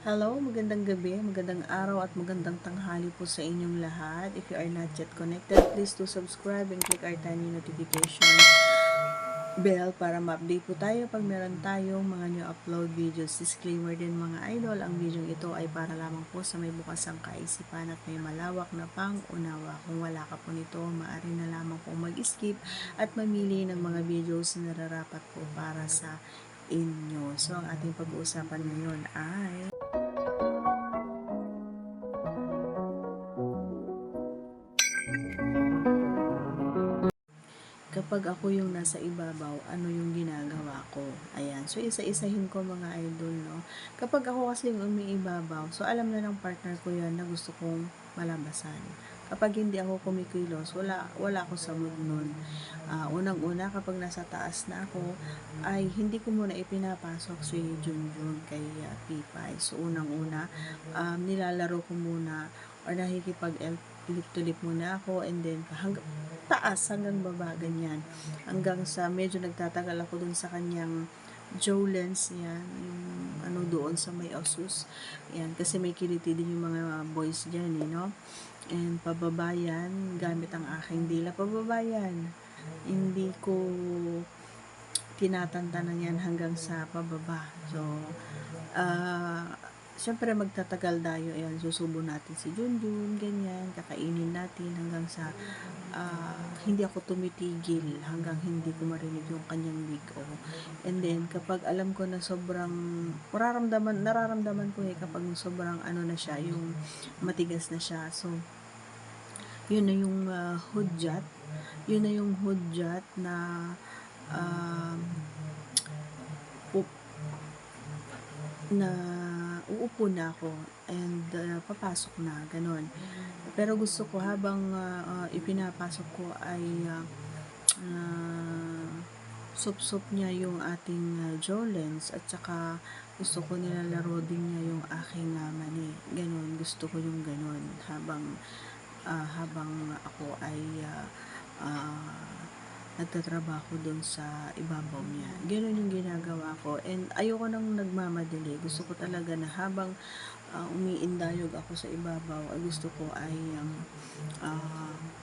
Hello, magandang gabi, magandang araw at magandang tanghali po sa inyong lahat. If you are not yet connected, please do subscribe and click our tiny notification bell para ma-update po tayo pag meron tayong mga new upload videos. Disclaimer din mga idol, ang video ito ay para lamang po sa may bukasang kaisipan at may malawak na pang-unawa. Kung wala ka po nito, maaari na lamang po mag-skip at mamili ng mga videos na nararapat po para sa inyo. So, ang ating pag-uusapan ngayon ay kapag ako yung nasa ibabaw, ano yung ginagawa ko? Ayan. So, isa-isahin ko mga idol, no? Kapag ako kasi yung umiibabaw, so alam na ng partner ko yan na gusto kong malabasan. Kapag hindi ako kumikilos, wala ako sa mood nun. Unang-una, kapag nasa taas na ako, ay hindi ko muna ipinapasok si Junjun kay Pipay. So, unang-una, nilalaro ko muna or lip-to-lip muna ako, and then hanggang taas hanggang baba, ganyan. Hanggang sa medyo nagtatagal ako dun sa kanyang Jolens, yan, yung ano doon sa may Osus. Yan, kasi may kiliti din yung mga boys dyan, no? And pababa yan, gamit ang aking dila. Pababa yan. Hindi ko tinatantanan yan hanggang sa pababa. So, syempre magtatagal tayo. Ayan, susubo natin si Junjun, ganyan, kakainin natin hanggang sa hindi ako tumitigil hanggang hindi ko marinig yung kanyang ligo. And then, kapag alam ko na sobrang, nararamdaman ko kapag sobrang ano na siya, yung matigas na siya. So, yun na yung hudyat. Yun na yung hudyat na uh, na uupo na ako and papasok na, ganon. Pero gusto ko habang ipinapasok ko ay sup-sup niya yung ating Jolens, at saka gusto ko nilalaro din niya yung aking mani. Ganon, gusto ko yung ganon habang ako ay nagtatrabaho doon sa ibabaw niya. Ganoon yung ginagawa ko. And ayoko nang nagmamadali. Gusto ko talaga na habang umiindayog ako sa ibabaw, ay gusto ko ay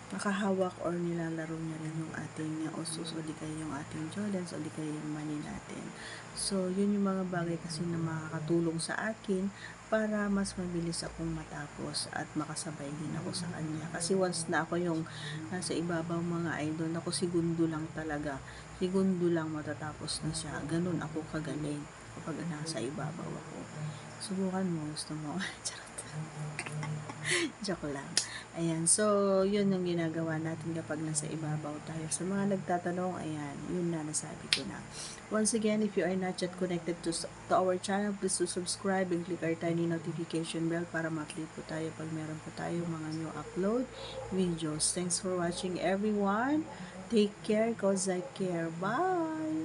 nakahawak or nilalaro niya rin yung ating usus, o di kaya yung ating Jordans, o di kaya yung money natin. So, yun yung mga bagay kasi na makakatulong sa akin para mas mabilis akong matapos at makasabay din ako sa kanya. Kasi once na ako yung nasa ibabaw mga idol, ako segundo lang talaga. Segundo lang matatapos na siya. Ganun ako kagaling kapag nasa ibabaw ako. Subukan mo, gusto mo. Joke lang. Ayan, so yun yung ginagawa natin kapag nasa ibabaw tayo. Sa mga nagtatanong, ayan, yun na, nasabi ko na. Once again, if you are not yet connected to our channel, please do subscribe and click our tiny notification bell para ma-update po tayo pag meron po tayo mga new upload videos. Thanks for watching everyone. Take care cause I care. Bye!